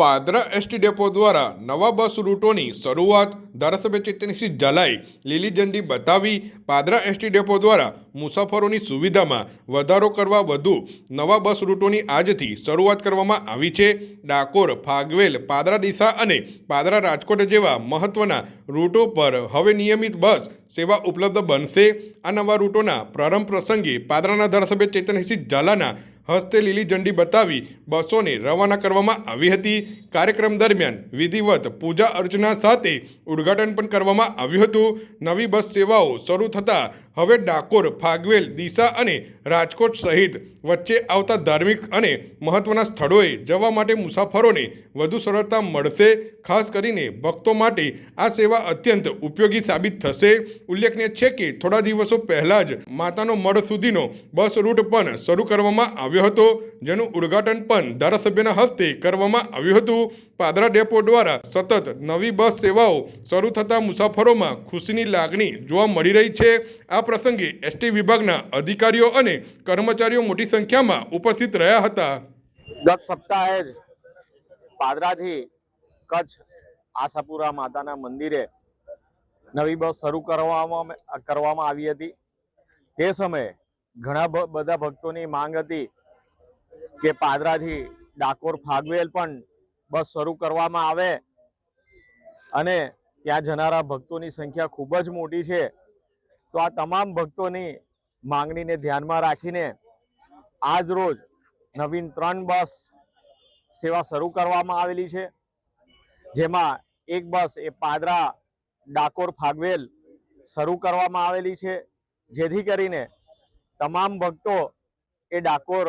Padra ST depot દ્વારા નવા બસ રૂટોની શરૂઆત ધારાસભ્ય ચેતનસિંહ ઝાલાએ લીલી ઝંડી બતાવી। પાદરા એસટી ડેપો દ્વારા મુસાફરોની સુવિધામાં વધારો કરવા વધુ નવા બસ રૂટોની આજથી શરૂઆત કરવામાં આવી છે। ડાકોર, ફાગવેલ, પાદરા ડીસા અને પાદરા રાજકોટ જેવા મહત્વના રૂટો પર હવે નિયમિત બસ સેવા ઉપલબ્ધ બનશે। આ નવા રૂટોના પ્રારંભ પ્રસંગે પાદરાના ધારાસભ્ય ચેતનસિંહ ઝાલાના હસ્તે લીલી ઝંડી બતાવી બસોને રવાના કરવામાં આવી હતી। કાર્યક્રમ દરમિયાન વિધિવત પૂજા અર્ચના સાથે ઉદ્ઘાટન પણ કરવામાં આવ્યું હતું। નવી બસ સેવાઓ શરૂ થતાં હવે ડાકોર, ફાગવેલ, ડીસા અને રાજકોટ સહિત વચ્ચે આવતા ધાર્મિક અને મહત્વના સ્થળોએ જવા માટે મુસાફરોને વધુ સરળતા મળશે। ખાસ કરીને ભક્તો માટે આ સેવા અત્યંત ઉપયોગી સાબિત થશે। ઉલ્લેખનીય છે કે થોડા દિવસો પહેલા જ માતાનો મઢ સુધીનો બસ રૂટ પણ શરૂ કરવામાં આવ્યો હતો, જેનું ઉદ્ઘાટન પણ ધારાસભ્યના હસ્તે કરવામાં આવ્યું હતું। પાદરા ડેપો દ્વારા સતત નવી બસ સેવાઓ શરૂ થતાં મુસાફરોમાં ખુશીની લાગણી જોવા મળી રહી છે। આ પ્રસંગે એસટી વિભાગના અધિકારીઓ અને કર્મચારીઓ મોટી સંખ્યામાં ઉપસ્થિત રહ્યા હતા। ગત સપ્તાહે જ પાદરાથી કચ્છ આશાપુરા માતાના મંદિરે નવી બસ શરૂ કરવામાં આવી હતી। તે સમયે ઘણા બધા ભક્તોની માંગ હતી કે પાદરાથી ડાકોર, ફાગવેલ પણ બસ શરૂ કરવામાં આવે અને ત્યાં જનારા ભક્તોની સંખ્યા ખૂબ જ મોટી છે। તો આ તમામ ભક્તોની માંગણીને ધ્યાનમાં રાખીને આજ રોજ નવીન 3 બસ સેવા શરૂ કરવામાં આવેલી છે, જેમાં એક બસ એ પાદરા, ડાકોર, ફાગવેલ શરૂ કરવામાં આવેલી છે, જેથી કરીને તમામ ભક્તો એ ડાકોર,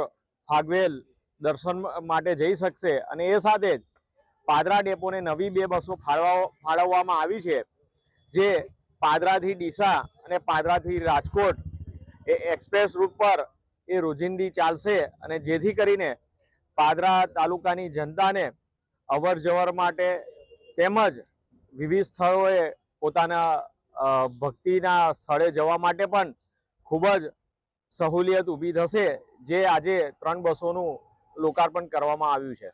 ફાગવેલ દર્શન માટે જઈ શકશે। અને એ સાથે જ પાદરા ડેપોને નવી 2 બસો ફાળવવામાં આવી છે, જે પાદરાથી ડીસા અને પાદરાથી રાજકોટ એ એક્સપ્રેસ રૂટ પર એ રોજિંદી ચાલશે અને જેથી કરીને પાદરા તાલુકાની જનતાને અવર જવર માટે તેમજ વિવિધ સ્થળોએ પોતાના ભક્તિના સ્થળે જવા માટે પણ ખૂબ જ સહુલિયત ઊભી થશે, જે આજે 3 બસોનું લોકાર્પણ કરવામાં આવ્યું છે।